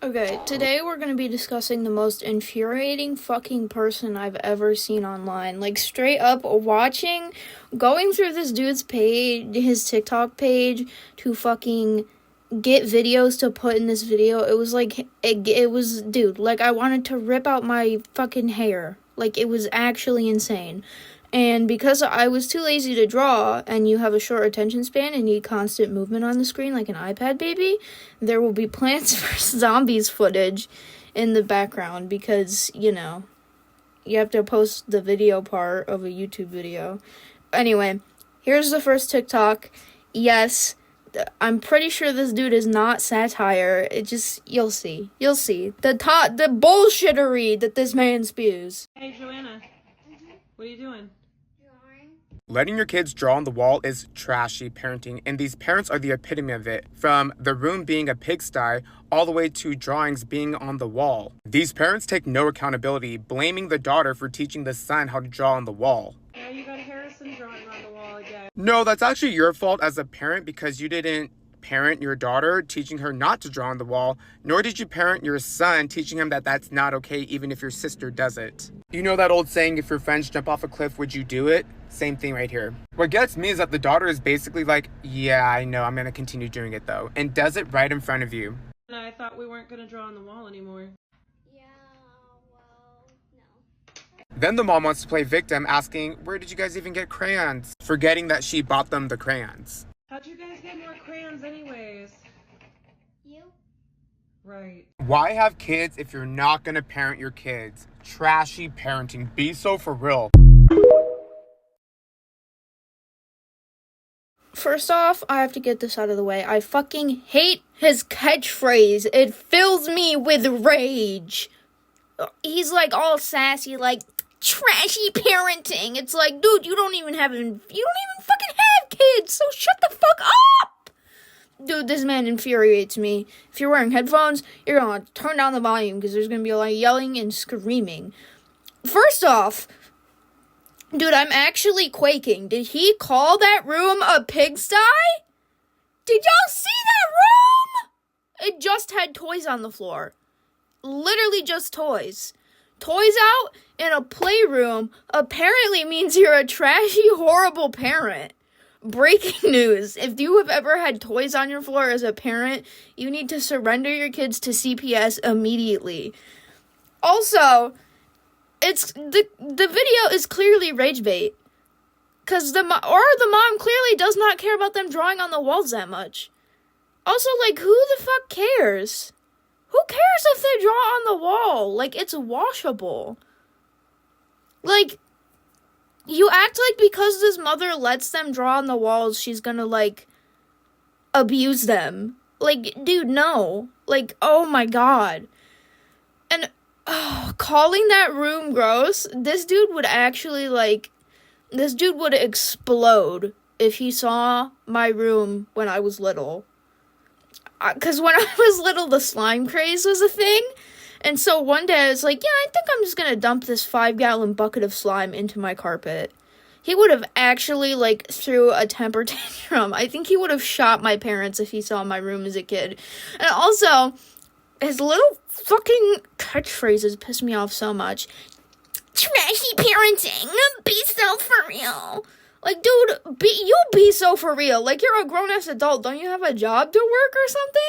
Okay, today we're gonna be discussing the most infuriating fucking person I've ever seen online. Like, straight up going through this dude's page, his TikTok page, to fucking get videos to put in this video. It was like, it was, dude, like, I wanted to rip out my fucking hair. Like, it was actually insane. And because I was too lazy to draw, and you have a short attention span and need constant movement on the screen like an iPad baby, there will be Plants vs. Zombies footage in the background because, you have to post the video part of a YouTube video. Anyway, here's the first TikTok. Yes, I'm pretty sure this dude is not satire. You'll see. The bullshittery that this man spews. Hey, Joanna. What are you doing? Letting your kids draw on the wall is trashy parenting, and these parents are the epitome of it, from the room being a pigsty all the way to drawings being on the wall. These parents take no accountability, blaming the daughter for teaching the son how to draw on the wall. Now you got Harrison drawing on the wall again. No, that's actually your fault as a parent because you didn't parent your daughter teaching her not to draw on the wall, nor did you parent your son teaching him that that's not okay even if your sister does it. You know that old saying, if your friends jump off a cliff, would you do it? Same thing right here. What gets me is that the daughter is basically like, yeah, I know, I'm gonna continue doing it though, and does it right in front of you. And I thought we weren't gonna draw on the wall anymore. Yeah, well, no. Then the mom wants to play victim, asking, where did you guys even get crayons? Forgetting that she bought them the crayons. How'd you guys get more crayons anyways? You? Right. Why have kids if you're not gonna parent your kids? Trashy parenting. Be so for real. First off, I have to get this out of the way. I fucking hate his catchphrase. It fills me with rage. He's like all sassy, like trashy parenting. It's like, dude, you don't even fucking have kids, so shut the fuck up. Dude, this man infuriates me. If you're wearing headphones, you're gonna turn down the volume because there's gonna be a lot of yelling and screaming. First off, dude, I'm actually quaking. Did he call that room a pigsty? Did y'all see that room? It just had toys on the floor. Literally just toys. Toys out in a playroom apparently means you're a trashy, horrible parent. Breaking news. If you have ever had toys on your floor as a parent, you need to surrender your kids to CPS immediately. Also, the video is clearly rage bait. Cause the mom clearly does not care about them drawing on the walls that much. Also, like, who the fuck cares? Who cares if they draw on the wall? Like, it's washable. Like, you act like because this mother lets them draw on the walls, she's gonna, like, abuse them. Like, dude, no. Like, oh my god. And, calling that room gross, this dude would explode if he saw my room when I was little. Because when I was little, the slime craze was a thing. And so one day I was like, yeah, I think I'm just going to dump this 5-gallon bucket of slime into my carpet. He would have actually, like, threw a temper tantrum. I think he would have shot my parents if he saw my room as a kid. And also, his little fucking catchphrases piss me off so much. Trashy parenting. Be so for real. Like, dude, be so for real. Like, you're a grown-ass adult. Don't you have a job to work or something?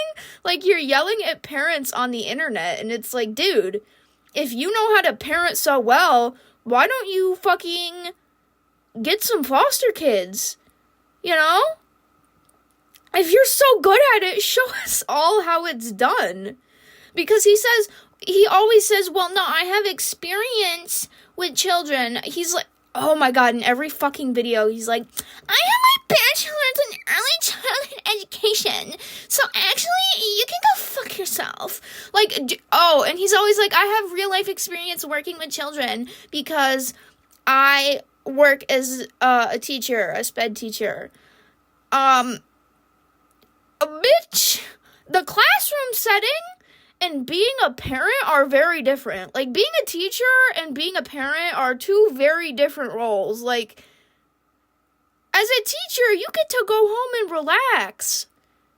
Like, you're yelling at parents on the internet, and it's like, dude, if you know how to parent so well, why don't you fucking get some foster kids? You know? If you're so good at it, show us all how it's done. Because he always says, well, no, I have experience with children. He's like, oh my god, in every fucking video, he's like, I have my bachelor's in early childhood education, so actually, you can go fuck yourself. Like, and he's always like, I have real life experience working with children, because I work as a teacher, a sped teacher. Bitch, the classroom setting and being a parent are very different. Like, being a teacher and being a parent are two very different roles. Like, as a teacher, you get to go home and relax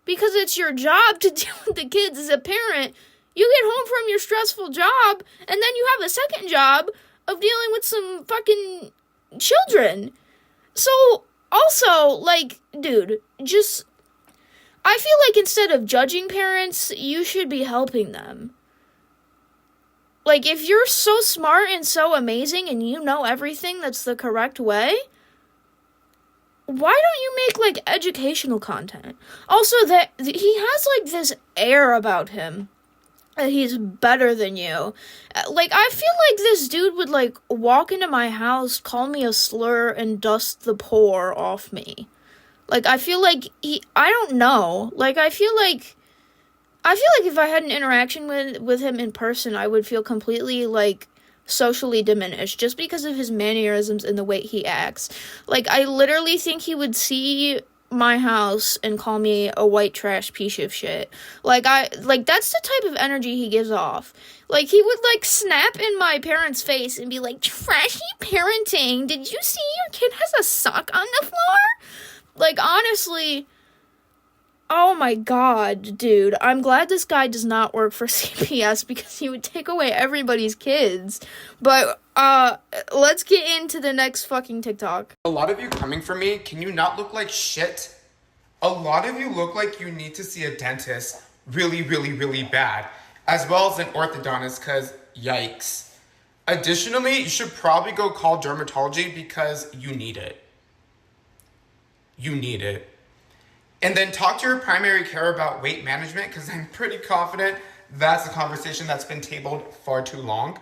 because it's your job to deal with the kids. As a parent, You get home from your stressful job, and then you have a second job of dealing with some fucking children. So, also, like, dude, just, I feel like instead of judging parents, you should be helping them. Like, if you're so smart and so amazing and you know everything that's the correct way, why don't you make, like, educational content? Also, that he has, like, this air about him that he's better than you. Like, I feel like this dude would, like, walk into my house, call me a slur, and dust the pour off me. Like, I feel like I don't know. Like, I feel like if I had an interaction with him in person, I would feel completely, like, socially diminished just because of his mannerisms and the way he acts. Like, I literally think he would see my house and call me a white trash piece of shit. Like, that's the type of energy he gives off. Like, he would, like, snap in my parents' face and be like, trashy parenting, did you see your kid has a sock on the floor? Like, honestly, oh my god, dude, I'm glad this guy does not work for CPS because he would take away everybody's kids. But, let's get into the next fucking TikTok. A lot of you coming for me, can you not look like shit? A lot of you look like you need to see a dentist really, really, really bad, as well as an orthodontist, because yikes. Additionally, you should probably go call dermatology because you need it. You need it. And then talk to your primary care about weight management, because I'm pretty confident that's a conversation that's been tabled far too long.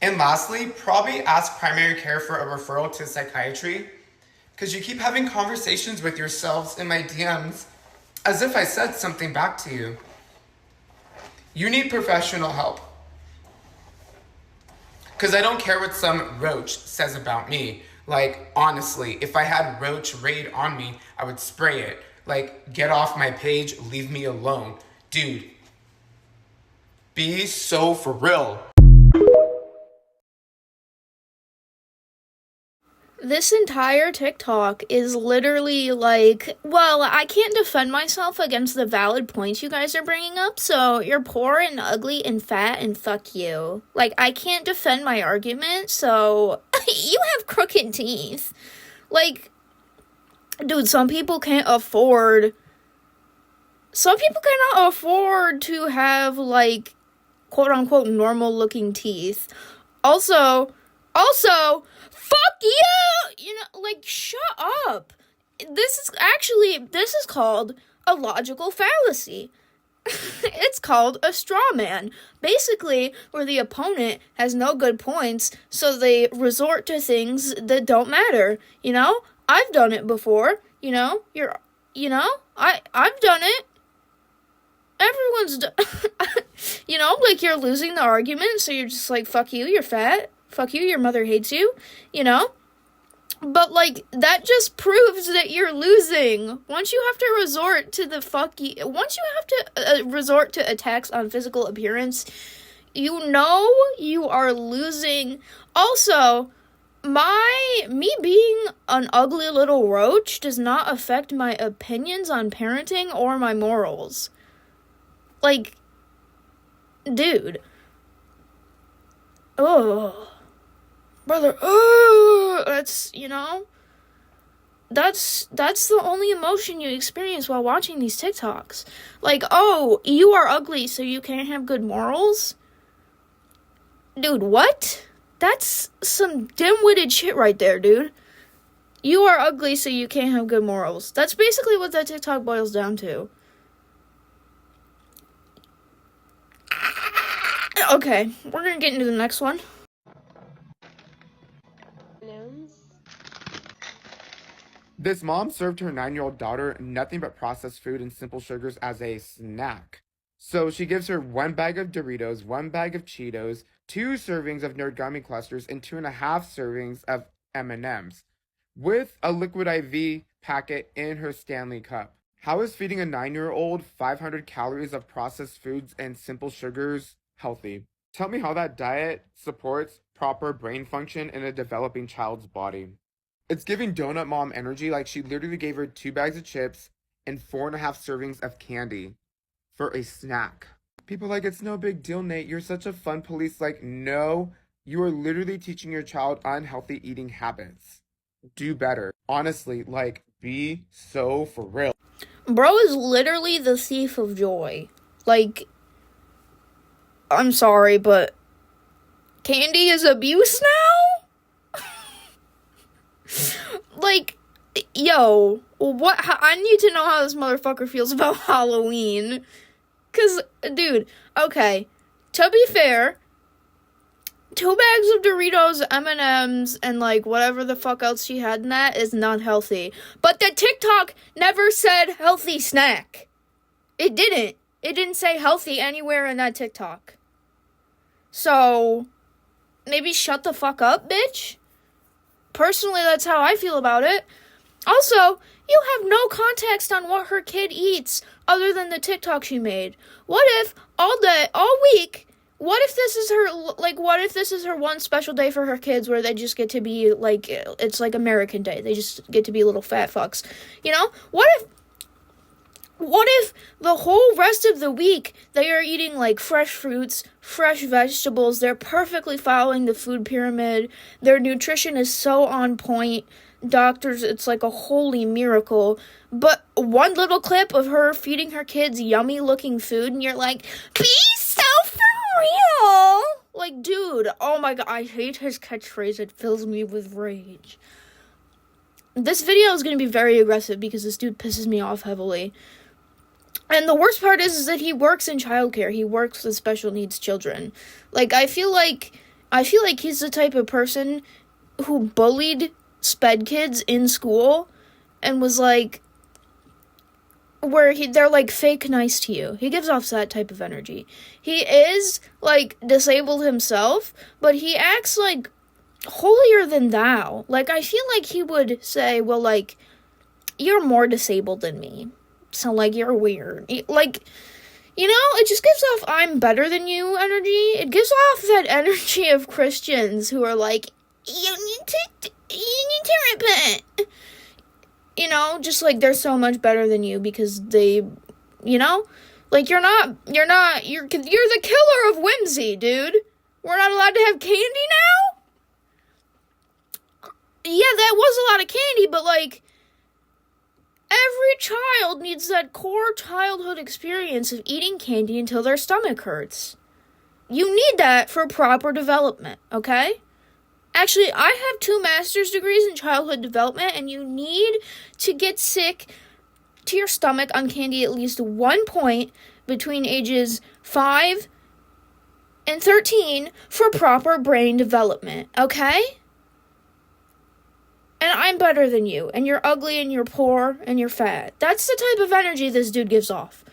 And lastly, probably ask primary care for a referral to psychiatry, because you keep having conversations with yourselves in my DMs as if I said something back to you. You need professional help. Because I don't care what some roach says about me. Like, honestly, if I had roach raid on me, I would spray it. Like, get off my page, leave me alone. Dude, be so for real. This entire TikTok is literally like, well, I can't defend myself against the valid points you guys are bringing up, so you're poor and ugly and fat and fuck you. Like, I can't defend my argument, so you have crooked teeth. Like, dude, some people cannot afford to have, like, quote-unquote normal-looking teeth. Also, fuck you! You know, like, shut up. This is called a logical fallacy. It's called a straw man. Basically, where the opponent has no good points, so they resort to things that don't matter. You know? I've done it before. You know? I've done it. Everyone's you know, like, you're losing the argument, so you're just like, fuck you, you're fat. Fuck you, your mother hates you, you know? But, like, that just proves that you're losing. Once you have to resort to resort to attacks on physical appearance, you know you are losing. Also, me being an ugly little roach does not affect my opinions on parenting or my morals. Like, dude. Oh. Brother, that's, you know, that's the only emotion you experience while watching these TikToks. Like, oh, you are ugly, so you can't have good morals? Dude, what? That's some dim-witted shit right there, dude. You are ugly, so you can't have good morals. That's basically what that TikTok boils down to. Okay, we're gonna get into the next one. This mom served her 9-year-old daughter nothing but processed food and simple sugars as a snack. So she gives her 1 bag of Doritos, 1 bag of Cheetos, 2 servings of Nerd Gummy clusters, and 2.5 servings of M&Ms, with a liquid IV packet in her Stanley cup. How is feeding a 9-year-old 500 calories of processed foods and simple sugars healthy? Tell me how that diet supports proper brain function in a developing child's body. It's giving donut mom energy, like she literally gave her 2 bags of chips and 4.5 servings of candy for a snack. People are like, it's no big deal, Nate. You're such a fun police. Like, no, you are literally teaching your child unhealthy eating habits. Do better. Honestly, like, be so for real. Bro is literally the thief of joy. Like, I'm sorry, but candy is abuse now? Like, yo, I need to know how this motherfucker feels about Halloween. Cause, dude, okay, to be fair, 2 bags of Doritos, M&Ms, and, like, whatever the fuck else she had in that is not healthy. But the TikTok never said healthy snack. It didn't. It didn't say healthy anywhere in that TikTok. So, maybe shut the fuck up, bitch. Personally, that's how I feel about it. Also, you have no context on what her kid eats other than the TikTok she made. What if all week, what if this is her one special day for her kids where they just get to be, like, it's like American Day. They just get to be little fat fucks. You know? What if the whole rest of the week they are eating, like, fresh fruits, fresh vegetables, they're perfectly following the food pyramid, their nutrition is so on point, doctors, it's like a holy miracle, but one little clip of her feeding her kids yummy-looking food, and you're like, be so for real! Like, dude, oh my god, I hate his catchphrase, it fills me with rage. This video is gonna be very aggressive because this dude pisses me off heavily. And the worst part is that he works in childcare. He works with special needs children. Like, I feel like he's the type of person who bullied sped kids in school and was like, they're like fake nice to you. He gives off that type of energy. He is, like, disabled himself, but he acts like holier than thou. Like, I feel like he would say, well, like, you're more disabled than me. So, like, you're weird. Like, you know, it just gives off I'm better than you energy. It gives off that energy of Christians who are like, you need to repent. You know, just like they're so much better than you because they, you know, like you're the killer of whimsy, dude. We're not allowed to have candy now? Yeah, that was a lot of candy, but like, every child needs that core childhood experience of eating candy until their stomach hurts. You need that for proper development, okay? Actually, I have 2 master's degrees in childhood development, and you need to get sick to your stomach on candy at least 1 point between ages 5 and 13 for proper brain development, okay? And I'm better than you, and you're ugly, and you're poor, and you're fat. That's the type of energy this dude gives off.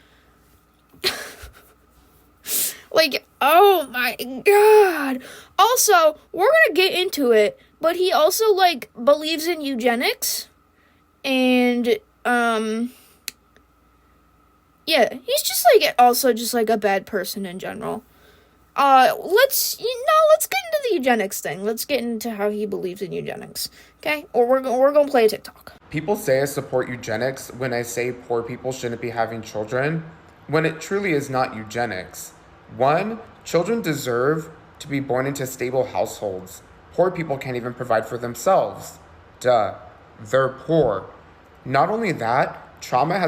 Like, oh my god. Also, we're gonna get into it, but he also, like, believes in eugenics, and, yeah, he's just, like, also just, like, a bad person in general. Let's get into the eugenics thing. Let's get into how he believes in eugenics, okay? Or we're gonna play a TikTok. People say I support eugenics when I say poor people shouldn't be having children, when it truly is not eugenics. 1, children deserve to be born into stable households. Poor people can't even provide for themselves. Duh, they're poor. Not only that, poverty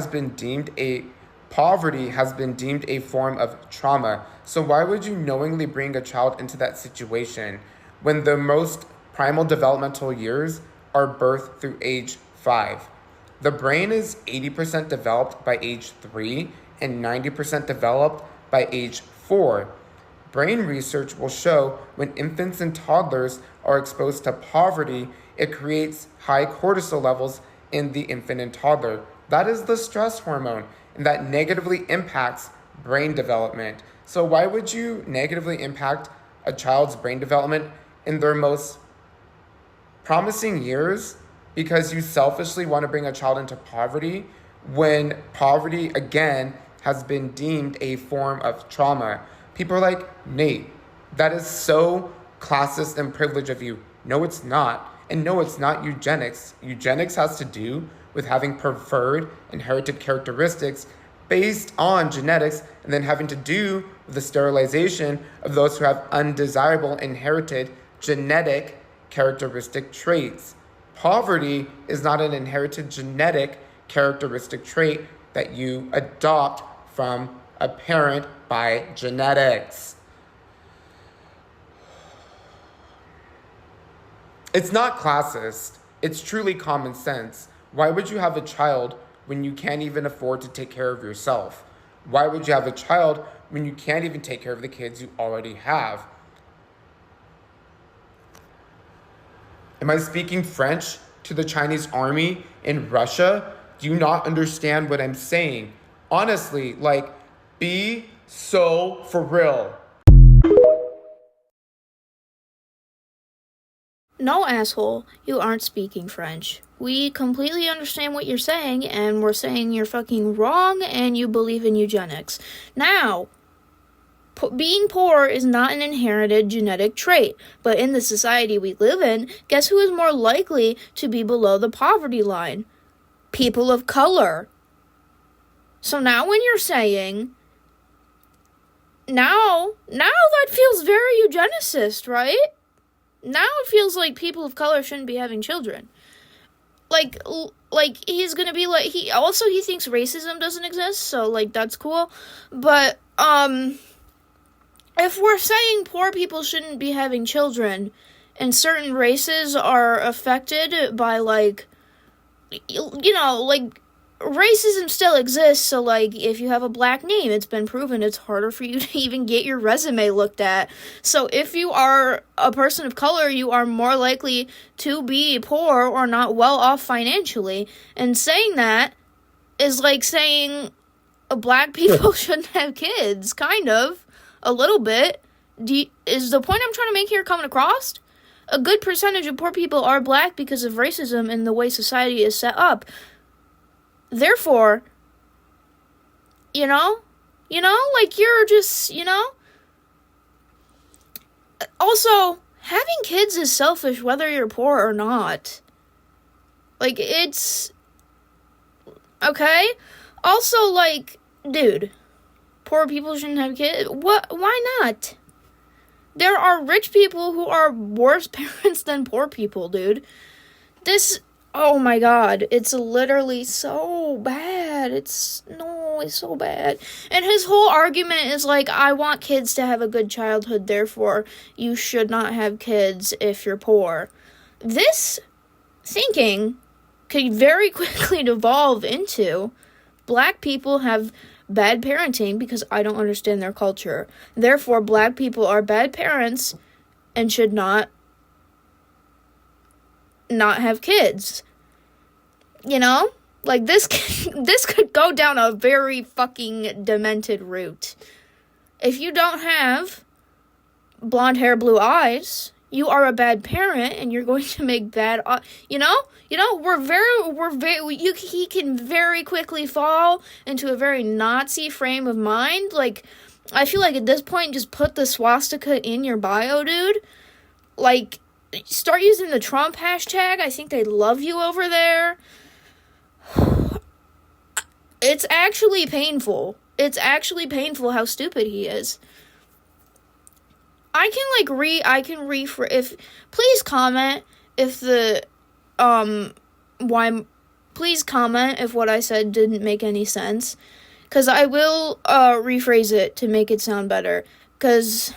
has been deemed a form of trauma. So why would you knowingly bring a child into that situation when the most primal developmental years are birth through age 5? The brain is 80% developed by age 3 and 90% developed by age 4. Brain research will show when infants and toddlers are exposed to poverty, it creates high cortisol levels in the infant and toddler. That is the stress hormone, and that negatively impacts brain development. So why would you negatively impact a child's brain development in their most promising years because you selfishly want to bring a child into poverty when poverty, again, has been deemed a form of trauma? People are like, Nate, that is so classist and privileged of you. No, it's not. And no, it's not eugenics. Eugenics has to do with having preferred inherited characteristics based on genetics and then having to do with the sterilization of those who have undesirable inherited genetic characteristic traits. Poverty is not an inherited genetic characteristic trait that you adopt from a parent by genetics. It's not classist. It's truly common sense. Why would you have a child when you can't even afford to take care of yourself? Why would you have a child when you can't even take care of the kids you already have? Am I speaking French to the Chinese army in Russia? Do you not understand what I'm saying? Honestly, like, be so for real. No, asshole, you aren't speaking French. We completely understand what you're saying, and we're saying you're fucking wrong and you believe in eugenics. Now, being poor is not an inherited genetic trait, but in the society we live in, guess who is more likely to be below the poverty line? People of color. So now when you're saying, now that feels very eugenicist, right? Now it feels like people of color shouldn't be having children. Like he's gonna be like, he thinks racism doesn't exist, so like that's cool. But if we're saying poor people shouldn't be having children, and certain races are affected by like, you know, like racism still exists, so like if you have a black name, it's been proven it's harder for you to even get your resume looked at. So if you are a person of color, you are more likely to be poor or not well off financially. And saying that is like saying black people shouldn't have kids, kind of, a little bit. Is the point I'm trying to make here coming across? A good percentage of poor people are black because of racism and the way society is set up. Therefore, you know, like you're just, also, having kids is selfish whether you're poor or not. Like, it's, okay? Also, like, dude, poor people shouldn't have kids. Why not? There are rich people who are worse parents than poor people, dude. Oh my god, it's literally so bad. It's so bad. And his whole argument is like, I want kids to have a good childhood, therefore you should not have kids if you're poor. This thinking could very quickly devolve into black people have bad parenting because I don't understand their culture. Therefore, black people are bad parents and should not have kids. You know? Like, this could go down a very fucking demented route. If you don't have blonde hair, blue eyes, you are a bad parent, and you're going to make bad, he can very quickly fall into a very Nazi frame of mind. Like, I feel like at this point, just put the swastika in your bio, dude. Like, start using the Trump hashtag. I think they love you over there. It's actually painful. It's actually painful how stupid he is. Please comment if please comment if what I said didn't make any sense. 'Cause I will, rephrase it to make it sound better. 'Cause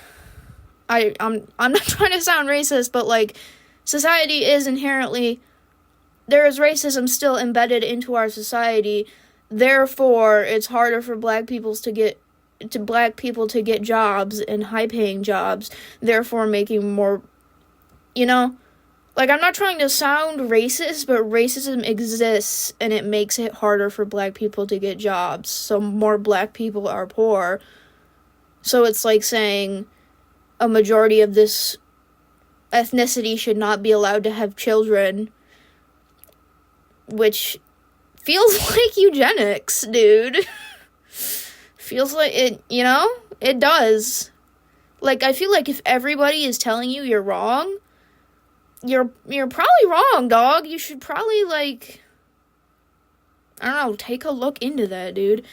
I'm not trying to sound racist, but like, society is inherently, there is racism still embedded into our society. Therefore, it's harder for black people to get jobs and high-paying jobs, therefore making more, like, I'm not trying to sound racist, but racism exists, and it makes it harder for black people to get jobs, so more black people are poor. So it's like saying a majority of this ethnicity should not be allowed to have children, which feels like eugenics, dude. Feels like it, it does. Like, I feel like if everybody is telling you you're wrong, you're probably wrong, dog. You should probably, like, I don't know, take a look into that, dude.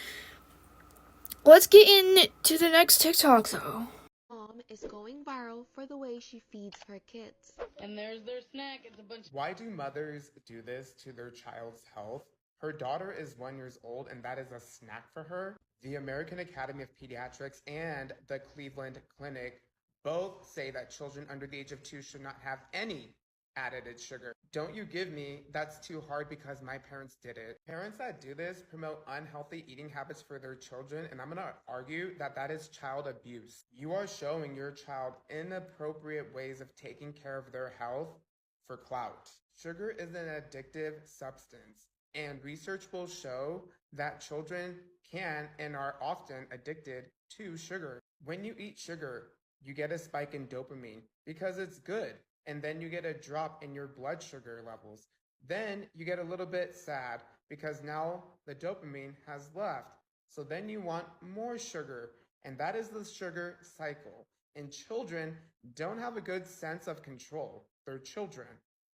Let's get into the next TikTok, though. Mom is going viral for the way she feeds her kids. And there's their snack. It's a bunch. Why do mothers do this to their child's health? Her daughter is 1 year old and that is a snack for her. The American Academy of Pediatrics and the Cleveland Clinic both say that children under the age of 2 should not have any added sugar. Don't you give me, that's too hard because my parents did it. Parents that do this promote unhealthy eating habits for their children, and I'm gonna argue that that is child abuse. You are showing your child inappropriate ways of taking care of their health for clout. Sugar is an addictive substance, and research will show that children can and are often addicted to sugar. When you eat sugar, you get a spike in dopamine because it's good. And then you get a drop in your blood sugar levels. Then you get a little bit sad because now the dopamine has left. So then you want more sugar, and that is the sugar cycle. And children don't have a good sense of control. They're children.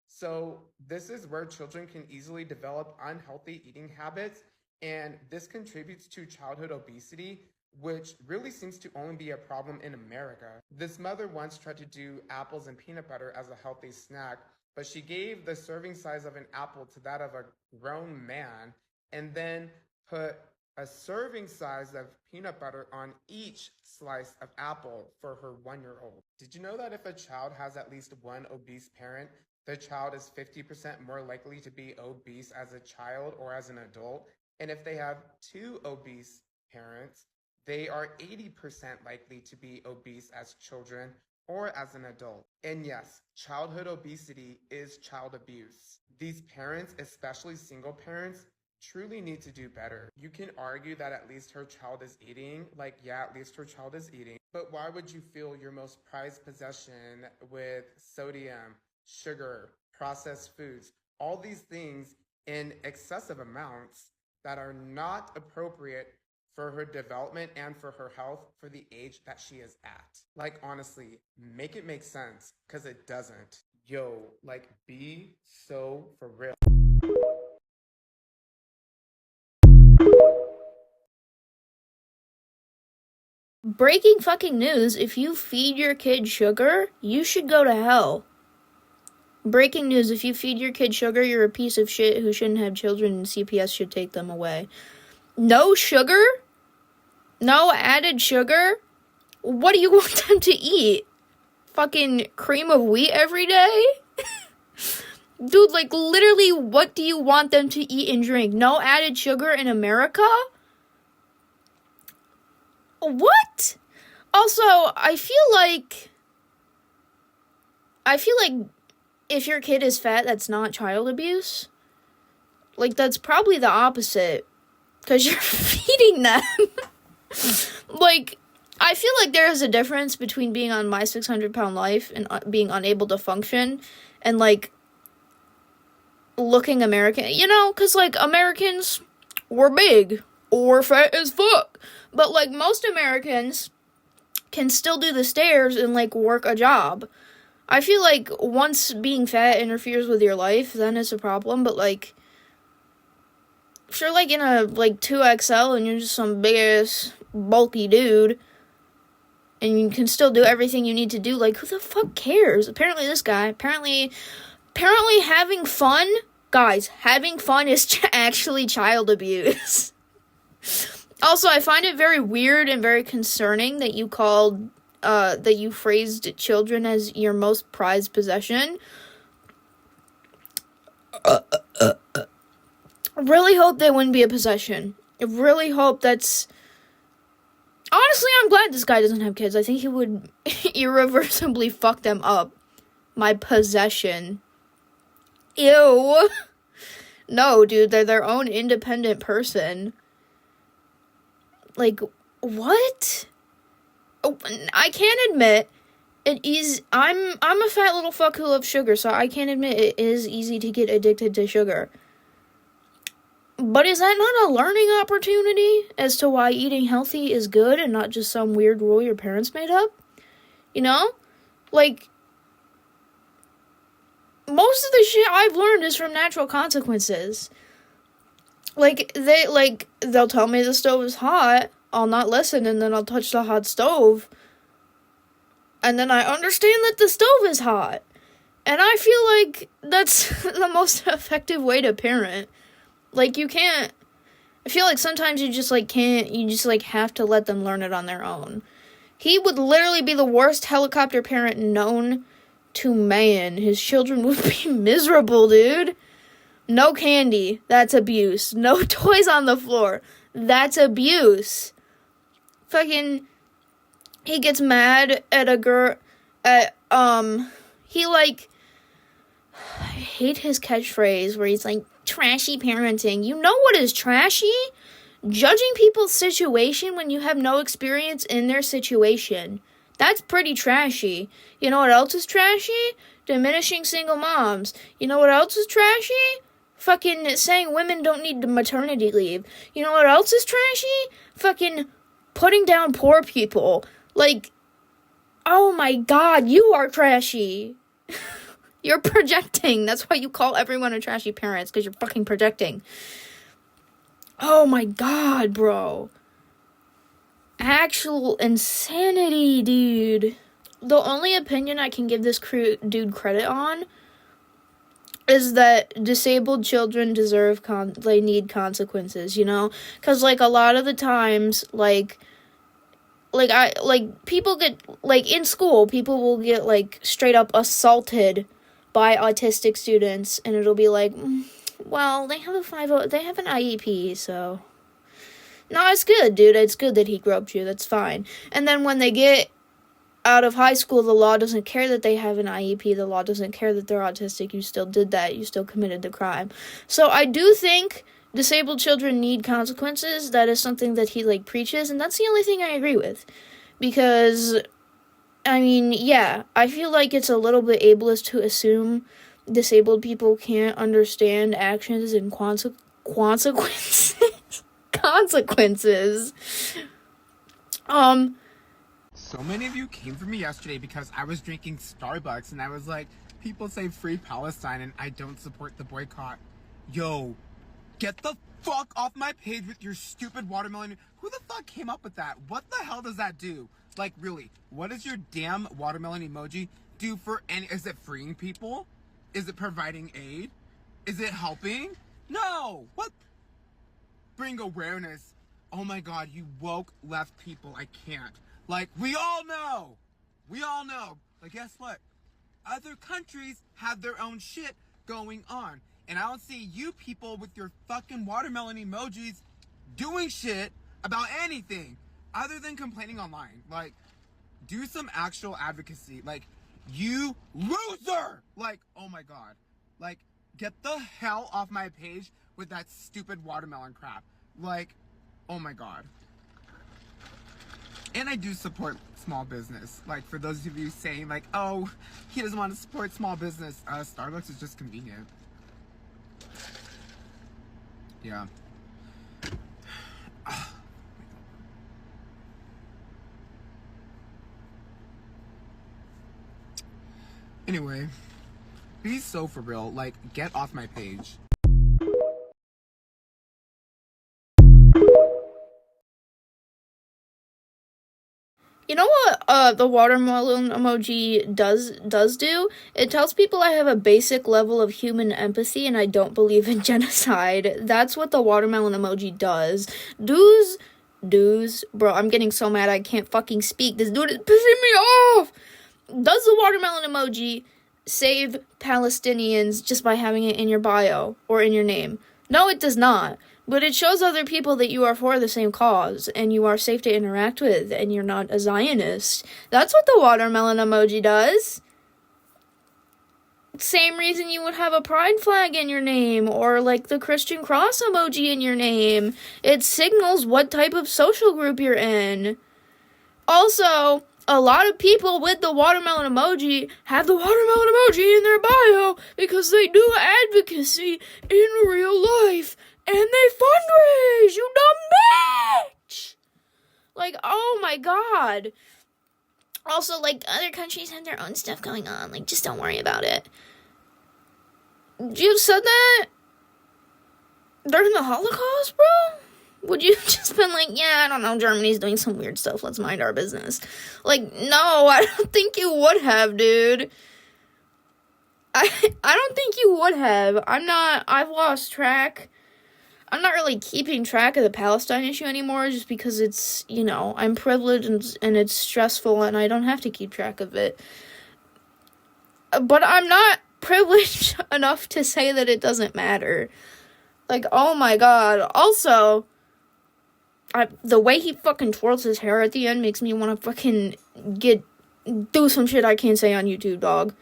So this is where children can easily develop unhealthy eating habits, and this contributes to childhood obesity, which really seems to only be a problem in America. This mother once tried to do apples and peanut butter as a healthy snack, but she gave the serving size of an apple to that of a grown man and then put a serving size of peanut butter on each slice of apple for her 1 year old. Did you know that if a child has at least one obese parent, the child is 50% more likely to be obese as a child or as an adult? And if they have two obese parents, they are 80% likely to be obese as children or as an adult. And yes, childhood obesity is child abuse. These parents, especially single parents, truly need to do better. You can argue that at least her child is eating, like, yeah, at least her child is eating, but why would you fill your most prized possession with sodium, sugar, processed foods, all these things in excessive amounts that are not appropriate for her development and for her health for the age that she is at? Like, honestly, make it make sense, because it doesn't. Yo, like, be so for real. Breaking fucking news, if you feed your kid sugar, you should go to hell. Breaking news, if you feed your kid sugar, you're a piece of shit who shouldn't have children and CPS should take them away. No sugar? No added sugar? What do you want them to eat? Fucking cream of wheat every day? Dude, like, literally, what do you want them to eat and drink? No added sugar in America? What? Also, I feel like if your kid is fat, that's not child abuse. Like, that's probably the opposite. Because you're feeding them. Like, I feel like there is a difference between being on My 600 Pound Life and being unable to function and, like, looking American. You know, because, like, Americans, we're big or fat as fuck. But, like, most Americans can still do the stairs and, like, work a job. I feel like once being fat interferes with your life, then it's a problem. But, like, if you're, like, in a, like, 2XL and you're just some big-ass, bulky dude, and you can still do everything you need to do, like, who the fuck cares? Apparently this guy, apparently having fun, guys, having fun is actually child abuse. Also, I find it very weird and very concerning that you phrased children as your most prized possession. Really hope they wouldn't be a possession. I really hope that's... Honestly, I'm glad this guy doesn't have kids. I think he would irreversibly fuck them up. My possession. Ew. No, dude, they're their own independent person. Like, what? Oh, I can't admit it is... I'm a fat little fuck who loves sugar, so I can't admit it is easy to get addicted to sugar. But is that not a learning opportunity as to why eating healthy is good and not just some weird rule your parents made up? You know? Like, most of the shit I've learned is from natural consequences. Like, they'll tell me the stove is hot. I'll not listen, and then I'll touch the hot stove. And then I understand that the stove is hot. And I feel like that's the most effective way to parent. Like, you can't... I feel like sometimes you just, like, can't... You just, like, have to let them learn it on their own. He would literally be the worst helicopter parent known to man. His children would be miserable, dude. No candy. That's abuse. No toys on the floor. That's abuse. Fucking... He gets mad at a girl... He, like... I hate his catchphrase where he's like, trashy parenting. You know what is trashy? Judging people's situation when you have no experience in their situation. That's pretty trashy. You know what else is trashy? Diminishing single moms. You know what else is trashy? Fucking saying women don't need maternity leave. You know what else is trashy? Fucking putting down poor people. Like, oh my god, you are trashy. You're projecting. That's why you call everyone a trashy parent. It's because you're fucking projecting. Oh my god, bro. Actual insanity, dude. The only opinion I can give this dude credit on is that disabled children deserve they need consequences, you know? Because, like, a lot of the times, people get, like, in school, people will get, like, straight up assaulted by autistic students, and it'll be like, well, they have they have an IEP, so... No, it's good, dude. It's good that he groped you. That's fine. And then when they get out of high school, the law doesn't care that they have an IEP. The law doesn't care that they're autistic. You still did that. You still committed the crime. So I do think disabled children need consequences. That is something that he, like, preaches, and that's the only thing I agree with. Because... I mean, yeah, I feel like it's a little bit ableist to assume disabled people can't understand actions and consequences. Consequences. So many of you came for me yesterday because I was drinking Starbucks and I was like, people say free Palestine and I don't support the boycott. Yo, get the fuck off my page with your stupid watermelon. Who the fuck came up with that? What the hell does that do? Like, really, what does your damn watermelon emoji do for any... Is it freeing people? Is it providing aid? Is it helping? No! What? Bring awareness. Oh my god, you woke left people. I can't. Like, we all know. We all know. But guess what? Other countries have their own shit going on. And I don't see you people with your fucking watermelon emojis doing shit about anything. Other than complaining online. Like, do some actual advocacy. Like, you loser! Like, oh my god. Like, get the hell off my page with that stupid watermelon crap. Like, oh my god. And I do support small business. Like, for those of you saying, like, oh, he doesn't want to support small business. Starbucks is just convenient. Yeah. Anyway, be so for real. Like, get off my page. You know what the watermelon emoji does do? It tells people I have a basic level of human empathy and I don't believe in genocide. That's what the watermelon emoji does. Bro, I'm getting so mad I can't fucking speak. This dude is pissing me off! Does the watermelon emoji save Palestinians just by having it in your bio or in your name? No, it does not. But it shows other people that you are for the same cause, and you are safe to interact with, and you're not a Zionist. That's what the watermelon emoji does. Same reason you would have a pride flag in your name, or like the Christian cross emoji in your name. It signals what type of social group you're in. Also, a lot of people with the watermelon emoji have the watermelon emoji in their bio because they do advocacy in real life. And they fundraise, you dumb bitch! Like, oh my god. Also, like, other countries have their own stuff going on. Like, just don't worry about it. You said that during the Holocaust, bro? Would you just been like, yeah, I don't know, Germany's doing some weird stuff, let's mind our business? Like, no, I don't think you would have, dude. I don't think you would have. I've lost track. I'm not really keeping track of the Palestine issue anymore just because it's, I'm privileged and it's stressful and I don't have to keep track of it. But I'm not privileged enough to say that it doesn't matter. Like, oh my god. Also, the way he fucking twirls his hair at the end makes me want to fucking do some shit I can't say on YouTube, dog.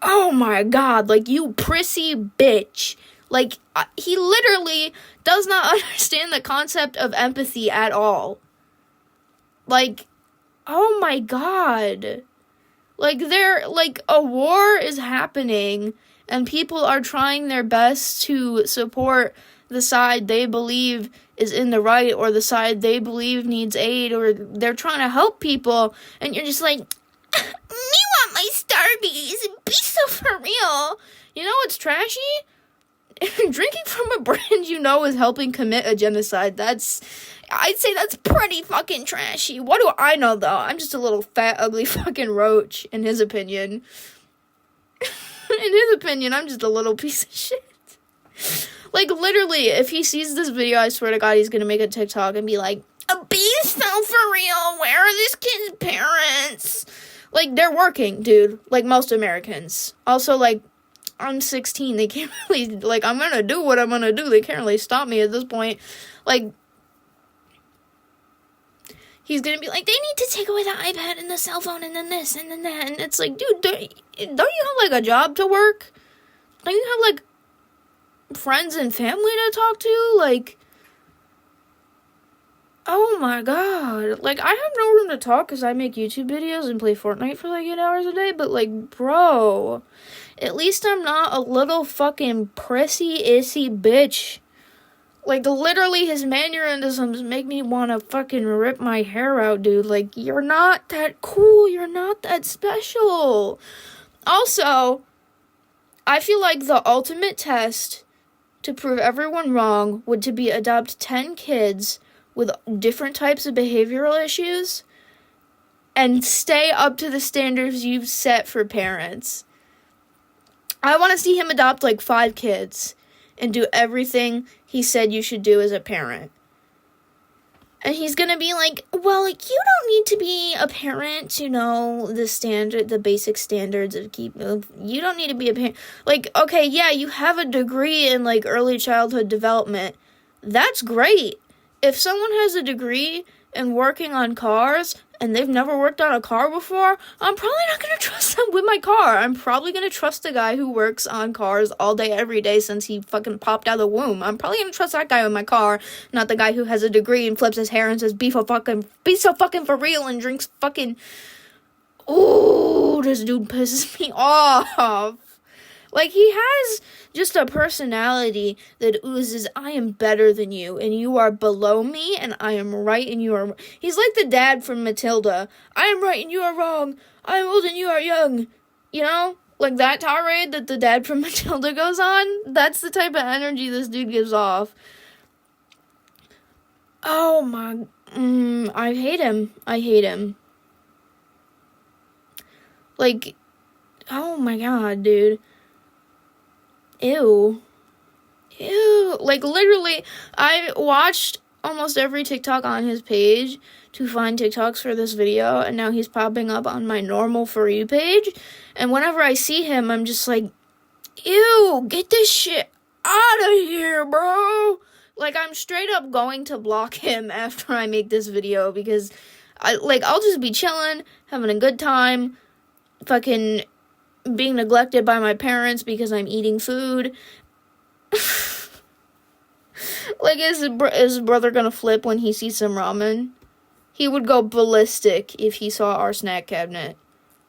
Oh my god, like, you prissy bitch. Like, he literally does not understand the concept of empathy at all. Like, oh my god. Like, a war is happening, and people are trying their best to support the side they believe is in the right, or the side they believe needs aid, or they're trying to help people, and you're just like, me want my Starbies, be so for real. You know what's trashy? Drinking from a brand you know is helping commit a genocide. I'd say that's pretty fucking trashy. What do I know, though? I'm just a little fat, ugly fucking roach, in his opinion. In his opinion, I'm just a little piece of shit. Like, literally, if he sees this video, I swear to God, he's gonna make a TikTok and be like, be so for real, where are this kid's parents? Like, they're working, dude. Like, most Americans. Also, like, I'm 16. They can't really, like, I'm gonna do what I'm gonna do. They can't really stop me at this point. Like, he's gonna be like, they need to take away the iPad and the cell phone and then this and then that. And it's like, dude, don't you have, like, a job to work? Don't you have, like, friends and family to talk to? Like, oh my god. Like, I have no room to talk because I make YouTube videos and play Fortnite for, like, 8 hours a day. But, like, bro, at least I'm not a little fucking prissy, issy bitch. Like, literally, his mannerisms make me want to fucking rip my hair out, dude. Like, you're not that cool. You're not that special. Also, I feel like the ultimate test to prove everyone wrong would to be adopt 10 kids with different types of behavioral issues and stay up to the standards you've set for parents. I want to see him adopt, like, 5 kids and do everything he said you should do as a parent. And he's gonna be like, well, like, you don't need to be a parent to know the basic standards of you don't need to be a parent. Like, okay, yeah, you have a degree in, like, early childhood development. That's great. If someone has a degree in working on cars and they've never worked on a car before, I'm probably not going to trust them with my car. I'm probably going to trust the guy who works on cars all day, every day since he fucking popped out of the womb. I'm probably going to trust that guy with my car, not the guy who has a degree and flips his hair and says, be so fucking for real and drinks fucking... Ooh, this dude pisses me off. Like, he has just a personality that oozes, I am better than you, and you are below me, and I am right, and you are... He's like the dad from Matilda. I am right, and you are wrong. I am old, and you are young. You know? Like that tirade that the dad from Matilda goes on. That's the type of energy this dude gives off. Oh, my... I hate him. I hate him. Like, oh my god, dude. Ew. Like, literally, I watched almost every TikTok on his page to find TikToks for this video, and now he's popping up on my normal For You page, and whenever I see him, I'm just like, ew, get this shit out of here, bro. Like, I'm straight up going to block him after I make this video, because, I'll just be chilling, having a good time, fucking being neglected by my parents because I'm eating food. Like, is his brother gonna flip when he sees some ramen? He would go ballistic if he saw our snack cabinet.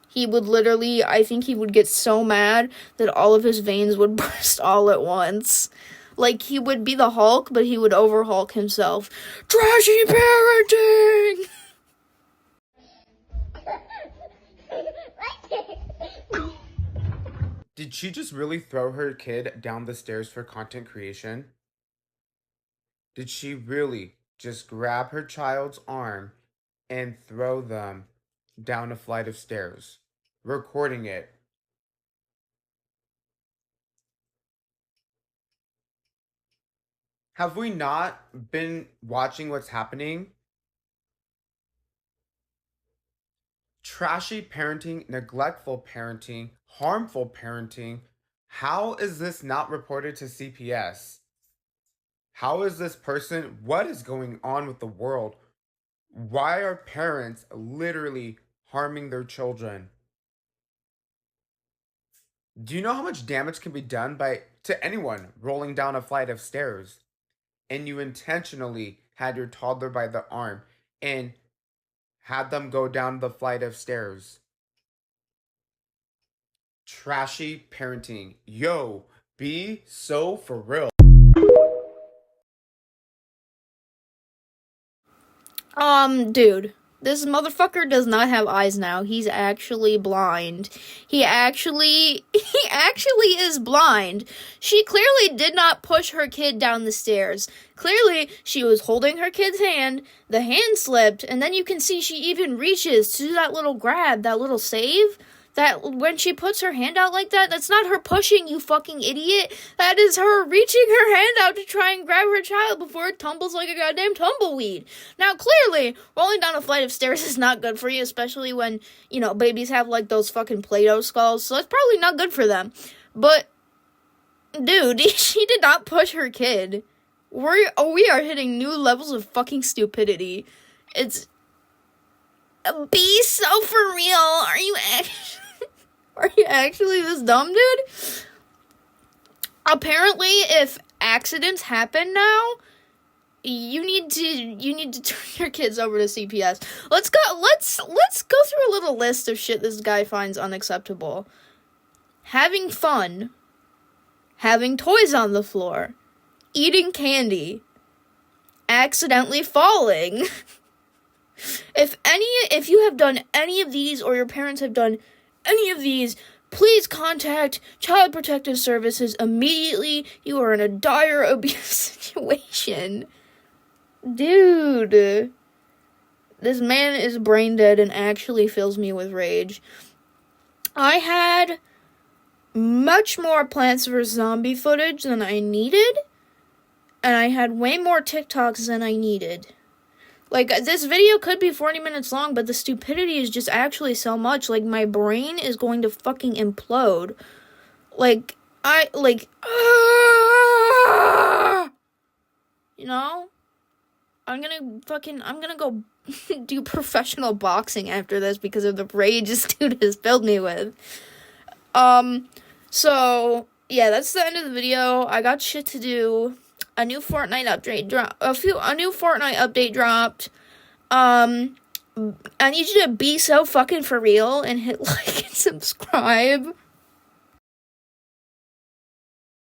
He would literally, I think he would get so mad that all of his veins would burst all at once. Like, he would be the Hulk, but he would over-Hulk himself. Trashy parenting! Did she just really throw her kid down the stairs for content creation? Did she really just grab her child's arm and throw them down a flight of stairs, recording it? Have we not been watching what's happening? Trashy parenting, neglectful parenting, harmful parenting. How is this not reported to CPS? How is this person? What is going on with the world? Why are parents literally harming their children? Do you know how much damage can be done by to anyone rolling down a flight of stairs? And you intentionally had your toddler by the arm and had them go down the flight of stairs. Trashy parenting. Yo, be so for real. Dude, this motherfucker does not have eyes now. He's actually blind. He actually is blind. She clearly did not push her kid down the stairs. Clearly, she was holding her kid's hand, the hand slipped, and then you can see she even reaches to do that little grab, that little save. That when she puts her hand out like that, that's not her pushing, you fucking idiot. That is her reaching her hand out to try and grab her child before it tumbles like a goddamn tumbleweed. Now, clearly, rolling down a flight of stairs is not good for you, especially when, you know, babies have, like, those fucking Play-Doh skulls, so it's probably not good for them. But, dude, she did not push her kid. We are hitting new levels of fucking stupidity. It's... Be so for real. Are you actually this dumb, dude? Apparently, if accidents happen now, you need to turn your kids over to CPS. Let's go through a little list of shit this guy finds unacceptable. Having fun, having toys on the floor, eating candy, accidentally falling. If you have done any of these, or your parents have done any of these, please contact Child Protective Services immediately. You are in a dire abuse situation. Dude. This man is brain dead and actually fills me with rage. I had much more Plants vs. Zombie footage than I needed, and I had way more TikToks than I needed. Like, this video could be 40 minutes long, but the stupidity is just actually so much. Like, my brain is going to fucking implode. Like, you know? I'm gonna go do professional boxing after this because of the rage this dude has filled me with. So, yeah, that's the end of the video. I got shit to do. A new Fortnite update dropped. I need you to be so fucking for real and hit like and subscribe.